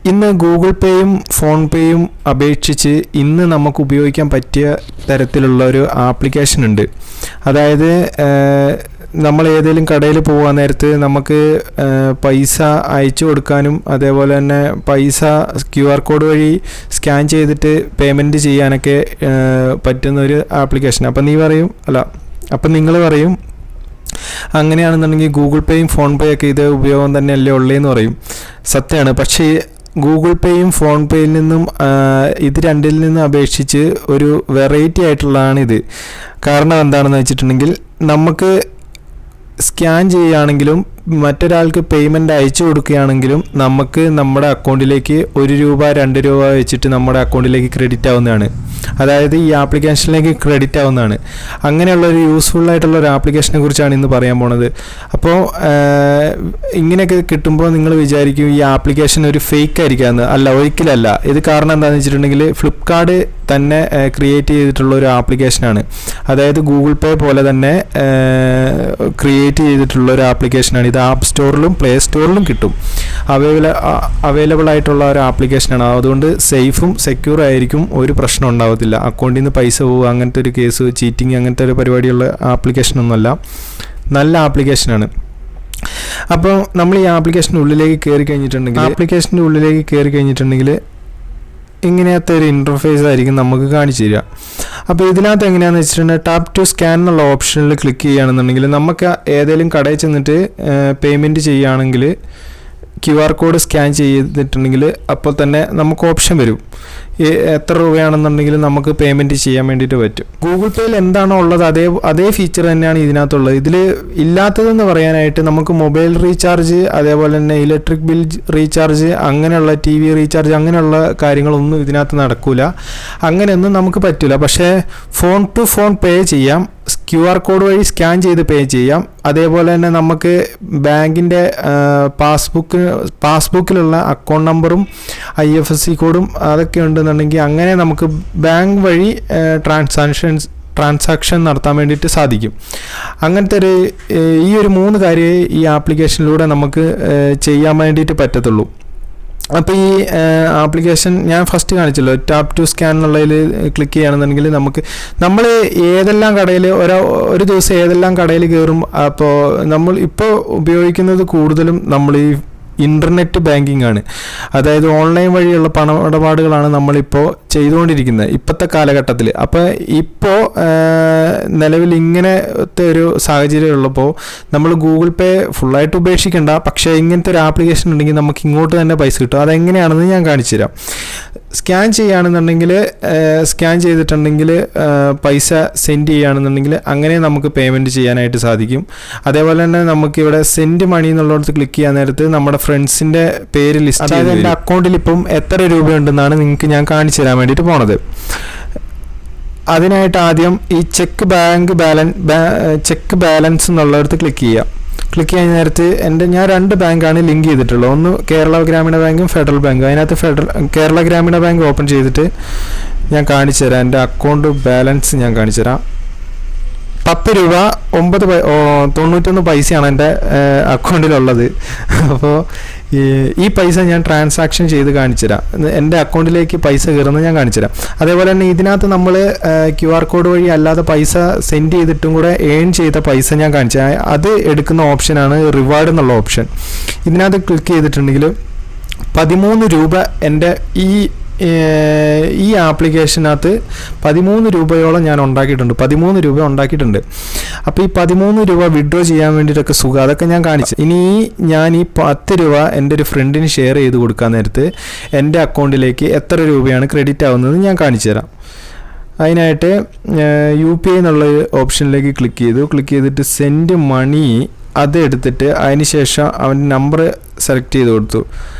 ഇന്ന് Google പേയും phone പേയും അപേക്ഷിച്ച് ഇന്ന് നമുക്ക് ഉപയോഗിക്കാൻ പറ്റിയ തരത്തിലുള്ള ഒരു ആപ്ലിക്കേഷൻ ഉണ്ട്. അതായത് നമ്മൾ ഏതെങ്കിലും കടയിൽ പോകാൻ നേരത്ത് നമുക്ക് പൈസ അയച്ചു കൊടുക്കാനും അതേപോലെ തന്നെ പൈസ QR കോഡ് വഴി സ്കാൻ ചെയ്തിട്ട് പേയ്മെൻറ്റ് ചെയ്യാനൊക്കെ പറ്റുന്ന ഒരു ആപ്ലിക്കേഷൻ. അപ്പം നിങ്ങൾ പറയും അങ്ങനെയാണെന്നുണ്ടെങ്കിൽ ഗൂഗിൾ പേയും ഫോൺ പേ ഒക്കെ ഇത് ഉപയോഗം തന്നെയല്ലേ ഉള്ളതെന്ന് പറയും. സത്യമാണ്. പക്ഷേ ഗൂഗിൾ പേയും ഫോൺ പേയിൽ നിന്നും ഇത് രണ്ടിൽ നിന്നും അപേക്ഷിച്ച് ഒരു വെറൈറ്റി ആയിട്ടുള്ളതാണിത്. കാരണം എന്താണെന്ന് വെച്ചിട്ടുണ്ടെങ്കിൽ നമുക്ക് സ്കാൻ ചെയ്യുകയാണെങ്കിലും മറ്റൊരാൾക്ക് പേയ്മെൻറ്റ് അയച്ചു കൊടുക്കുകയാണെങ്കിലും നമുക്ക് നമ്മുടെ അക്കൗണ്ടിലേക്ക് ₹1 ₹2 വെച്ചിട്ട് നമ്മുടെ അക്കൗണ്ടിലേക്ക് ക്രെഡിറ്റ് ആവുന്നതാണ്. അതായത് ഈ ആപ്ലിക്കേഷനിലേക്ക് ക്രെഡിറ്റ് ആവുന്നതാണ്. അങ്ങനെയുള്ളൊരു യൂസ്ഫുള്ളായിട്ടുള്ള ഒരു ആപ്ലിക്കേഷനെ കുറിച്ചാണ് ഇന്ന് പറയാൻ പോണത്. അപ്പോൾ ഇങ്ങനെയൊക്കെ കിട്ടുമ്പോൾ നിങ്ങൾ വിചാരിക്കും ഈ ആപ്ലിക്കേഷൻ ഒരു ഫേക്ക് ആയിരിക്കാമെന്ന്. അല്ല, ഒരിക്കലല്ല. ഇത് കാരണം എന്താണെന്ന് വെച്ചിട്ടുണ്ടെങ്കിൽ ഫ്ലിപ്കാർട്ട് തന്നെ ക്രിയേറ്റ് ചെയ്തിട്ടുള്ള ഒരു ആപ്ലിക്കേഷനാണ്. അതായത് ഗൂഗിൾ പേ പോലെ തന്നെ ക്രിയേറ്റ് ചെയ്തിട്ടുള്ള ഒരു ആപ്ലിക്കേഷനാണ്. ഇത് ആപ്പ് സ്റ്റോറിലും പ്ലേ സ്റ്റോറിലും കിട്ടും. അവൈലബിൾ ആയിട്ടുള്ള ഒരു ആപ്ലിക്കേഷനാണ്. അതുകൊണ്ട് സേഫും സെക്യൂർ ആയിരിക്കും. ഒരു പ്രശ്നം ഉണ്ടാവത്തില്ല. അക്കൗണ്ടിൽ നിന്ന് പൈസ പോവുക അങ്ങനത്തെ ഒരു കേസ്, ചീറ്റിങ് അങ്ങനത്തെ ഒരു പരിപാടിയുള്ള ആപ്ലിക്കേഷനൊന്നുമല്ല. നല്ല ആപ്ലിക്കേഷനാണ്. അപ്പോൾ നമ്മൾ ഈ ആപ്ലിക്കേഷൻ്റെ ഉള്ളിലേക്ക് കയറി കഴിഞ്ഞിട്ടുണ്ടെങ്കിൽ ഇങ്ങനത്തെ ഒരു ഇൻ്റർഫേസ് ആയിരിക്കും നമുക്ക് കാണിച്ചു തരിക. അപ്പോൾ ഇതിനകത്ത് എങ്ങനെയാണെന്ന് വെച്ചിട്ടുണ്ടെങ്കിൽ ടാപ്പ് ടു സ്കാൻ എന്നുള്ള ഓപ്ഷനിൽ ക്ലിക്ക് ചെയ്യുകയാണെന്നുണ്ടെങ്കിൽ നമുക്ക് ഏതെങ്കിലും കടയിൽ ചെന്നിട്ട് പേയ്മെൻറ്റ് ചെയ്യുകയാണെങ്കിൽ QR കോഡ് സ്കാൻ ചെയ്തിട്ടുണ്ടെങ്കിൽ അപ്പോൾ തന്നെ നമുക്ക് ഓപ്ഷൻ വരും. എത്ര രൂപയാണെന്നുണ്ടെങ്കിൽ നമുക്ക് പേയ്മെൻറ്റ് ചെയ്യാൻ വേണ്ടിയിട്ട് പറ്റും. ഗൂഗിൾ പേയിൽ എന്താണോ ഉള്ളത് അതേ ഫീച്ചർ തന്നെയാണ് ഇതിനകത്തുള്ളത്. ഇതിൽ ഇല്ലാത്തതെന്ന് പറയാനായിട്ട് നമുക്ക് മൊബൈൽ റീചാർജ്, അതേപോലെ തന്നെ ഇലക്ട്രിക് ബിൽ റീചാർജ്, അങ്ങനെയുള്ള TV റീചാർജ്, അങ്ങനെയുള്ള കാര്യങ്ങളൊന്നും ഇതിനകത്ത് നടക്കില്ല. അങ്ങനെയൊന്നും നമുക്ക് പറ്റില്ല. പക്ഷേ ഫോൺ ടു ഫോൺ പേ ചെയ്യാം. QR കോഡ് വഴി സ്കാൻ ചെയ്ത് പേ ചെയ്യാം. അതേപോലെ തന്നെ നമുക്ക് ബാങ്കിൻ്റെ പാസ്ബുക്കിലുള്ള അക്കൗണ്ട് നമ്പറും IFSC കോഡും അതൊക്കെ ഉണ്ടെന്നുണ്ടെങ്കിൽ അങ്ങനെ നമുക്ക് ബാങ്ക് വഴി ട്രാൻസാക്ഷൻ നടത്താൻ വേണ്ടിയിട്ട് സാധിക്കും. അങ്ങനത്തെ ഈ ഒരു 3 കാര്യമേ ഈ ആപ്ലിക്കേഷനിലൂടെ നമുക്ക് ചെയ്യാൻ വേണ്ടിയിട്ട് പറ്റത്തുള്ളൂ. അപ്പോൾ ഈ ആപ്ലിക്കേഷൻ ഞാൻ ഫസ്റ്റ് കാണിച്ചല്ലോ, ടാപ്പ് ടു സ്കാൻ എന്നുള്ളതിൽ ക്ലിക്ക് ചെയ്യുകയാണെന്നുണ്ടെങ്കിൽ നമ്മൾ ഏതെല്ലാം കടയിൽ ഒരു ദിവസം ഏതെല്ലാം കടയിൽ കയറും. അപ്പോൾ നമ്മൾ ഇപ്പോൾ ഉപയോഗിക്കുന്നത് കൂടുതലും നമ്മൾ ഈ ഇൻ്റർനെറ്റ് ബാങ്കിങ് ആണ്. അതായത് ഓൺലൈൻ വഴിയുള്ള പണമിടപാടുകളാണ് നമ്മളിപ്പോൾ ചെയ്തുകൊണ്ടിരിക്കുന്നത് ഇപ്പോഴത്തെ കാലഘട്ടത്തിൽ. അപ്പോൾ ഇപ്പോൾ നിലവിൽ ഇങ്ങനത്തെ ഒരു സാഹചര്യം ഉള്ളപ്പോൾ നമ്മൾ ഗൂഗിൾ പേ ഫുള്ളായിട്ട് ഉപേക്ഷിക്കേണ്ട. പക്ഷേ ഇങ്ങനത്തെ ഒരു ആപ്ലിക്കേഷൻ ഉണ്ടെങ്കിൽ നമുക്ക് ഇങ്ങോട്ട് തന്നെ പൈസ കിട്ടും. അതെങ്ങനെയാണെന്ന് ഞാൻ കാണിച്ചു തരാം. സ്കാൻ ചെയ്യുകയാണെന്നുണ്ടെങ്കിൽ സ്കാൻ ചെയ്തിട്ടുണ്ടെങ്കിൽ പൈസ സെൻഡ് ചെയ്യുകയാണെന്നുണ്ടെങ്കിൽ അങ്ങനെ നമുക്ക് പേയ്മെൻറ്റ് ചെയ്യാനായിട്ട് സാധിക്കും. അതേപോലെ തന്നെ നമുക്കിവിടെ സെൻഡ് മണി എന്നുള്ളിടത്ത് ക്ലിക്ക് ചെയ്യാൻ നേരത്ത് നമ്മുടെ ഫ്രണ്ട്സിൻ്റെ പേര് ലിസ്റ്റ്, അതായത് എൻ്റെ അക്കൗണ്ടിൽ ഇപ്പം എത്ര രൂപയുണ്ടെന്നാണ് നിങ്ങൾക്ക് ഞാൻ കാണിച്ചു തരാൻ വേണ്ടിയിട്ട് പോണത്. അതിനായിട്ട് ആദ്യം ഈ ചെക്ക് ബാലൻസ് എന്നുള്ളിടത്ത് ക്ലിക്ക് ചെയ്യുക. ക്ലിക്ക് ചെയ്യുന്ന നേരത്ത് ഞാൻ 2 ബാങ്കാണ് ലിങ്ക് ചെയ്തിട്ടുള്ളത്. ഒന്ന് കേരള ഗ്രാമീണ ബാങ്കും ഫെഡറൽ ബാങ്കും. അതിനകത്ത് കേരള ഗ്രാമീണ ബാങ്ക് ഓപ്പൺ ചെയ്തിട്ട് ഞാൻ കാണിച്ചു തരാം. എൻ്റെ അക്കൗണ്ട് ബാലൻസ് ഞാൻ കാണിച്ചു തരാം. ₹10.91 എൻ്റെ അക്കൗണ്ടിലുള്ളത്. അപ്പോൾ ഈ പൈസ ഞാൻ ട്രാൻസാക്ഷൻ ചെയ്ത് കാണിച്ചു തരാം. എൻ്റെ അക്കൗണ്ടിലേക്ക് പൈസ കയറുന്നത് ഞാൻ കാണിച്ചു തരാം. അതേപോലെ തന്നെ ഇതിനകത്ത് നമ്മൾ QR കോഡ് വഴി അല്ലാതെ പൈസ സെൻഡ് ചെയ്തിട്ടും കൂടെ ഏൺ ചെയ്ത പൈസ ഞാൻ കാണിച്ചു തരാം. അത് എടുക്കുന്ന ഓപ്ഷനാണ് റിവാർഡ് എന്നുള്ള ഓപ്ഷൻ. ഇതിനകത്ത് ക്ലിക്ക് ചെയ്തിട്ടുണ്ടെങ്കിൽ ₹13 എൻ്റെ ഈ ആപ്ലിക്കേഷനകത്ത് ₹13 ഞാൻ ഉണ്ടാക്കിയിട്ടുണ്ട്. ₹13 ഉണ്ടാക്കിയിട്ടുണ്ട്. അപ്പോൾ ഈ ₹13 വിഡ്രോ ചെയ്യാൻ വേണ്ടിയിട്ടൊക്കെ സുഖം. അതൊക്കെ ഞാൻ കാണിച്ചു. ഇനി ഞാൻ ഈ ₹10 എൻ്റെ ഒരു ഫ്രണ്ടിന് ഷെയർ ചെയ്ത് കൊടുക്കാൻ നേരത്ത് എൻ്റെ അക്കൗണ്ടിലേക്ക് എത്ര രൂപയാണ് ക്രെഡിറ്റ് ആവുന്നത് ഞാൻ കാണിച്ചു തരാം. അതിനായിട്ട് UPI എന്നുള്ള ഓപ്ഷനിലേക്ക് ക്ലിക്ക് ചെയ്തിട്ട് സെൻഡ് മണി അത് എടുത്തിട്ട് അതിന് ശേഷം അവൻ്റെ നമ്പർ സെലക്ട് ചെയ്ത് കൊടുത്തു.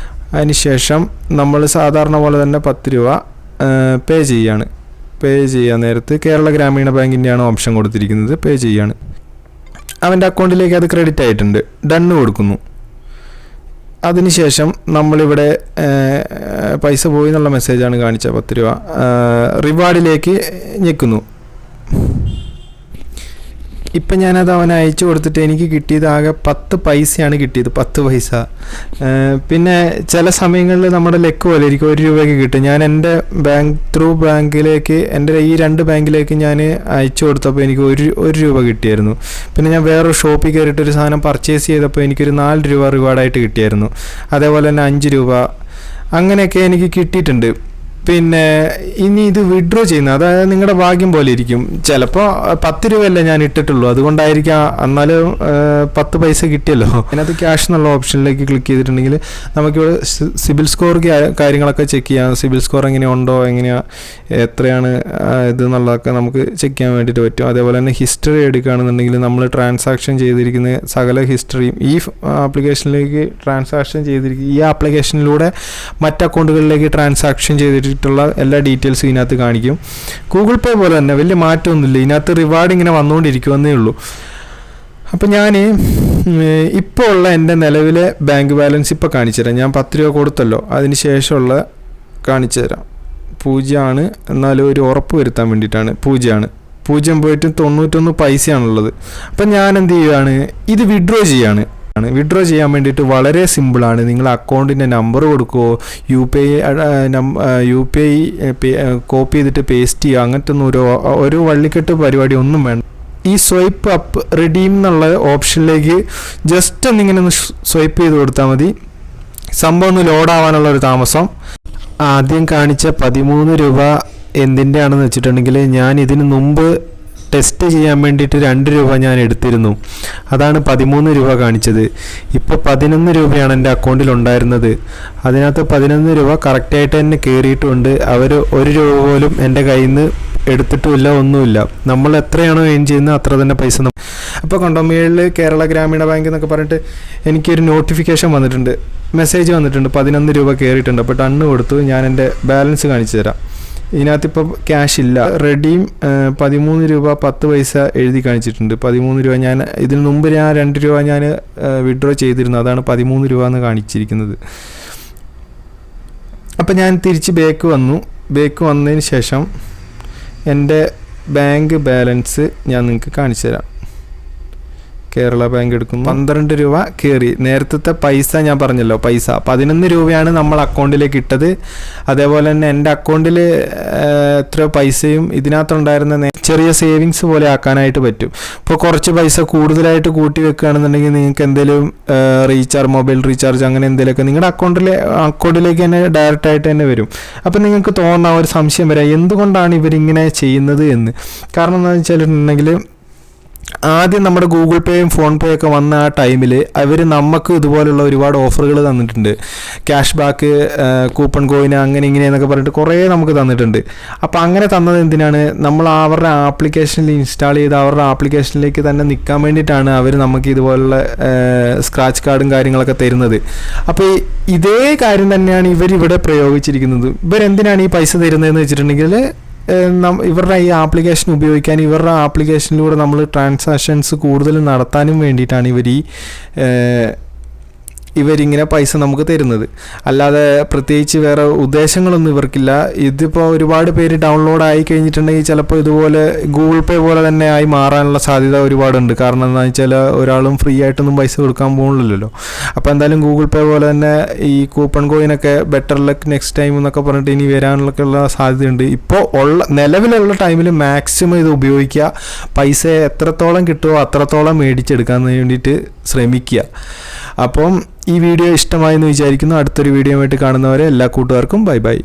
അതിനുശേഷം നമ്മൾ സാധാരണ പോലെ തന്നെ ₹10 പേ ചെയ്യാൻ നേരത്ത് കേരള ഗ്രാമീണ ബാങ്കിൻ്റെയാണ് ഓപ്ഷൻ കൊടുത്തിരിക്കുന്നത്. പേ ചെയ്യാണ്. അവൻ്റെ അക്കൗണ്ടിലേക്ക് അത് ക്രെഡിറ്റ് ആയിട്ടുണ്ട്. ഡണ്ണ് കൊടുക്കുന്നു. അതിനുശേഷം നമ്മളിവിടെ പൈസ പോയി എന്നുള്ള മെസ്സേജാണ് കാണിച്ച ₹10. റിവാർഡിലേക്ക് ഞെക്കുന്നു. ഇപ്പം ഞാനത് അവന് അയച്ചു കൊടുത്തിട്ട് എനിക്ക് കിട്ടിയത് ആകെ 10 പൈസയാണ് കിട്ടിയത്, 10 പൈസ. പിന്നെ ചില സമയങ്ങളിൽ നമ്മുടെ ലെക്ക് പോലെ ഇരിക്കും, 1 രൂപയ്ക്ക് കിട്ടും. ഞാൻ എൻ്റെ ബാങ്കിലേക്ക് എൻ്റെ ഈ 2 ബാങ്കിലേക്ക് ഞാൻ അയച്ചു കൊടുത്തപ്പോൾ എനിക്ക് 1 രൂപ കിട്ടിയായിരുന്നു. പിന്നെ ഞാൻ വേറൊരു ഷോപ്പിൽ കയറിയിട്ട് ഒരു സാധനം പർച്ചേസ് ചെയ്തപ്പോൾ എനിക്കൊരു 4 രൂപ റിവാർഡായിട്ട് കിട്ടിയായിരുന്നു. അതേപോലെ തന്നെ 5 രൂപ അങ്ങനെയൊക്കെ എനിക്ക് കിട്ടിയിട്ടുണ്ട്. പിന്നെ ഇനി ഇത് വിഡ്രോ ചെയ്യുന്നത് അതായത് നിങ്ങളുടെ ഭാഗ്യം പോലെ ഇരിക്കും. ചിലപ്പോൾ 10 രൂപയല്ലേ ഞാൻ ഇട്ടിട്ടുള്ളൂ, അതുകൊണ്ടായിരിക്കാം. എന്നാലും 10 പൈസ കിട്ടിയല്ലോ. അതിനകത്ത് ക്യാഷ് എന്നുള്ള ഓപ്ഷനിലേക്ക് ക്ലിക്ക് ചെയ്തിട്ടുണ്ടെങ്കിൽ നമുക്കിവിടെ സിബിൽ സ്കോർ കാര്യങ്ങളൊക്കെ ചെക്ക് ചെയ്യാം. സിബിൽ സ്കോർ എങ്ങനെയുണ്ടോ, എത്രയാണ് ഇത് എന്നുള്ളതൊക്കെ നമുക്ക് ചെക്ക് ചെയ്യാൻ വേണ്ടിയിട്ട് പറ്റും. അതേപോലെ തന്നെ ഹിസ്റ്ററി എടുക്കുകയാണെന്നുണ്ടെങ്കിൽ നമ്മൾ ട്രാൻസാക്ഷൻ ചെയ്തിരിക്കുന്ന സകല ഹിസ്റ്ററിയും ഈ ആപ്ലിക്കേഷനിലേക്ക് ട്രാൻസാക്ഷൻ ചെയ്തിരിക്കുക, ഈ ആപ്ലിക്കേഷനിലൂടെ മറ്റ് അക്കൗണ്ടുകളിലേക്ക് ട്രാൻസാക്ഷൻ ചെയ്തിട്ടുള്ള എല്ലാ ഡീറ്റെയിൽസും ഇതിനകത്ത് കാണിക്കും. ഗൂഗിൾ പേ പോലെ തന്നെ വലിയ മാറ്റമൊന്നുമില്ല, ഇതിനകത്ത് റിവാർഡ് ഇങ്ങനെ വന്നുകൊണ്ടിരിക്കുമെന്നേ ഉള്ളൂ. അപ്പോൾ ഞാൻ ഇപ്പോൾ ഉള്ള എൻ്റെ നിലവിലെ ബാങ്ക് ബാലൻസ് ഇപ്പോൾ കാണിച്ചു തരാം. ഞാൻ 10 രൂപ കൊടുത്തല്ലോ, അതിന് ശേഷമുള്ള കാണിച്ചു തരാം. 0 ആണ്, എന്നാലും ഒരു ഉറപ്പ് വരുത്താൻ വേണ്ടിയിട്ടാണ്. 0 പോയിട്ട് 91 പൈസയാണുള്ളത്. അപ്പം ഞാൻ എന്ത് ചെയ്യുകയാണ്, ഇത് വിഡ്രോ ചെയ്യാണ്. വിഡ്രോ ചെയ്യാൻ വേണ്ടിയിട്ട് വളരെ സിമ്പിളാണ്. നിങ്ങൾ അക്കൗണ്ടിൻ്റെ നമ്പർ കൊടുക്കുമോ, യു പി ഐ കോപ്പി ചെയ്തിട്ട് പേസ്റ്റ് ചെയ്യുക, അങ്ങനത്തെ ഒന്നും ഒരു വള്ളിക്കെട്ട് പരിപാടി ഒന്നും വേണ്ട. ഈ സ്വൈപ്പ് അപ്പ് റിഡീം എന്നുള്ള ഓപ്ഷനിലേക്ക് ജസ്റ്റ് ഒന്നിങ്ങനെ സ്വൈപ്പ് ചെയ്ത് കൊടുത്താൽ മതി. സംഭവം ഒന്ന് ലോഡാവാനുള്ളൊരു താമസം. ആദ്യം കാണിച്ച 13 രൂപ എന്തിൻ്റെ ആണെന്ന് വെച്ചിട്ടുണ്ടെങ്കിൽ ഞാൻ ഇതിന് മുമ്പ് ടെസ്റ്റ് ചെയ്യാൻ വേണ്ടിയിട്ട് 2 രൂപ ഞാൻ എടുത്തിരുന്നു, അതാണ് 13 രൂപ കാണിച്ചത്. ഇപ്പോൾ 11 രൂപയാണ് എൻ്റെ അക്കൗണ്ടിൽ ഉണ്ടായിരുന്നത്. അതിനകത്ത് 11 രൂപ കറക്റ്റായിട്ട് തന്നെ കയറിയിട്ടുണ്ട്. അവർ 1 രൂപ പോലും എൻ്റെ കയ്യിൽ നിന്ന് എടുത്തിട്ടുമില്ല, ഒന്നുമില്ല. നമ്മൾ എത്രയാണോ ഏൺ ചെയ്യുന്നത് അത്ര തന്നെ പൈസ. അപ്പോൾ കണ്ടോ, മേളിൽ കേരള ഗ്രാമീണ ബാങ്ക് എന്നൊക്കെ പറഞ്ഞിട്ട് എനിക്കൊരു നോട്ടിഫിക്കേഷൻ വന്നിട്ടുണ്ട്, മെസ്സേജ് വന്നിട്ടുണ്ട്, 11 രൂപ കയറിയിട്ടുണ്ട്. അപ്പോൾ ടണ്ണ് കൊടുത്തു. ഞാൻ എൻ്റെ ബാലൻസ് കാണിച്ചു തരാം. ഇതിനകത്തിപ്പോൾ ക്യാഷ് ഇല്ല. റെഡീം 13 രൂപ 10 പൈസ എഴുതി കാണിച്ചിട്ടുണ്ട്. 13 രൂപ ഞാൻ ഇതിന് മുമ്പ് 2 രൂപ ഞാൻ വിഡ്രോ ചെയ്തിരുന്നു, അതാണ് 13 രൂപ എന്ന് കാണിച്ചിരിക്കുന്നത്. അപ്പം ഞാൻ തിരിച്ച് ബേക്ക് വന്നതിന് ശേഷം എൻ്റെ ബാങ്ക് ബാലൻസ് ഞാൻ നിങ്ങൾക്ക് കാണിച്ചു തരാം. കേരള ബാങ്ക് എടുക്കുന്നു, 12 രൂപ കയറി. നേരത്തെ പൈസ ഞാൻ പറഞ്ഞല്ലോ, പൈസ 11 രൂപയാണ് നമ്മൾ അക്കൗണ്ടിലേക്ക് ഇട്ടത്. അതേപോലെ തന്നെ എൻ്റെ അക്കൗണ്ടിൽ എത്ര പൈസയും ഇതിനകത്തുണ്ടായിരുന്ന ചെറിയ സേവിങ്സ് പോലെ ആക്കാനായിട്ട് പറ്റും. ഇപ്പോൾ കുറച്ച് പൈസ കൂടുതലായിട്ട് കൂട്ടി വെക്കുകയാണെന്നുണ്ടെങ്കിൽ നിങ്ങൾക്ക് എന്തെങ്കിലും മൊബൈൽ റീചാർജ് അങ്ങനെ എന്തെങ്കിലുമൊക്കെ നിങ്ങളുടെ അക്കൗണ്ടിലേക്ക് തന്നെ ഡയറക്റ്റായിട്ട് തന്നെ വരും. അപ്പം നിങ്ങൾക്ക് തോന്നുന്ന ഒരു സംശയം വരാം, എന്തുകൊണ്ടാണ് ഇവരിങ്ങനെ ചെയ്യുന്നത് എന്ന്. കാരണം എന്താണെന്ന് വെച്ചിട്ടുണ്ടെങ്കിൽ ആദ്യം നമ്മുടെ ഗൂഗിൾ പേയും ഫോൺ പേ ഒക്കെ വന്ന ആ ടൈമിൽ അവർ നമുക്ക് ഇതുപോലുള്ള ഒരുപാട് ഓഫറുകൾ തന്നിട്ടുണ്ട്. ക്യാഷ് ബാക്ക്, കൂപ്പൺ കോയിൻ, അങ്ങനെ എന്നൊക്കെ പറഞ്ഞിട്ട് കുറേ നമുക്ക് തന്നിട്ടുണ്ട്. അപ്പോൾ അങ്ങനെ തന്നത് എന്തിനാണ്, നമ്മൾ അവരുടെ ആപ്ലിക്കേഷനിൽ ഇൻസ്റ്റാൾ ചെയ്ത് അവരുടെ ആപ്ലിക്കേഷനിലേക്ക് തന്നെ നിൽക്കാൻ വേണ്ടിയിട്ടാണ് അവർ നമുക്ക് ഇതുപോലുള്ള സ്ക്രാച്ച് കാർഡും കാര്യങ്ങളൊക്കെ തരുന്നത്. അപ്പോൾ ഇതേ കാര്യം തന്നെയാണ് ഇവരിവിടെ പ്രയോഗിച്ചിരിക്കുന്നത്. ഇവരെന്തിനാണ് ഈ പൈസ തരുന്നതെന്ന് വെച്ചിട്ടുണ്ടെങ്കിൽ ഇവരുടെ ഈ ആപ്ലിക്കേഷൻ ഉപയോഗിക്കാൻ, ഇവരുടെ ആപ്ലിക്കേഷനിലൂടെ നമ്മൾ ട്രാൻസാക്ഷൻസ് കൂടുതൽ നടത്താനും വേണ്ടിയിട്ടാണ് ഇവരിങ്ങനെ പൈസ നമുക്ക് തരുന്നത്. അല്ലാതെ പ്രത്യേകിച്ച് വേറെ ഉദ്ദേശങ്ങളൊന്നും ഇവർക്കില്ല. ഇതിപ്പോൾ ഒരുപാട് പേര് ഡൗൺലോഡ് ആയി കഴിഞ്ഞിട്ടുണ്ടെങ്കിൽ ചിലപ്പോൾ ഇതുപോലെ ഗൂഗിൾ പേ പോലെ തന്നെ ആയി മാറാനുള്ള സാധ്യത ഒരുപാടുണ്ട്. കാരണം എന്താണെന്ന് വെച്ചാൽ ഒരാളും ഫ്രീ ആയിട്ടൊന്നും പൈസ കൊടുക്കാൻ പോകുന്നില്ലല്ലോ. അപ്പോൾ എന്തായാലും ഗൂഗിൾ പേ പോലെ തന്നെ ഈ കൂപ്പൺ കോയിനൊക്കെ ബെറ്റർ ലക്ക് നെക്സ്റ്റ് ടൈം എന്നൊക്കെ പറഞ്ഞിട്ട് ഇനി വരാനുള്ള സാധ്യതയുണ്ട്. ഇപ്പോൾ നിലവിലുള്ള ടൈമിൽ മാക്സിമം ഇത് ഉപയോഗിക്കുക. പൈസ എത്രത്തോളം കിട്ടുമോ അത്രത്തോളം മേടിച്ചെടുക്കാൻ വേണ്ടിയിട്ട് ശ്രമിക്കുക. അപ്പം ഈ വീഡിയോ ഇഷ്ടമായെന്ന് വിചാരിക്കുന്നു. അടുത്തൊരു വീഡിയോ ആയിട്ട് കാണുന്നവരെ എല്ലാ കൂട്ടുകാർക്കും ബൈ ബൈ.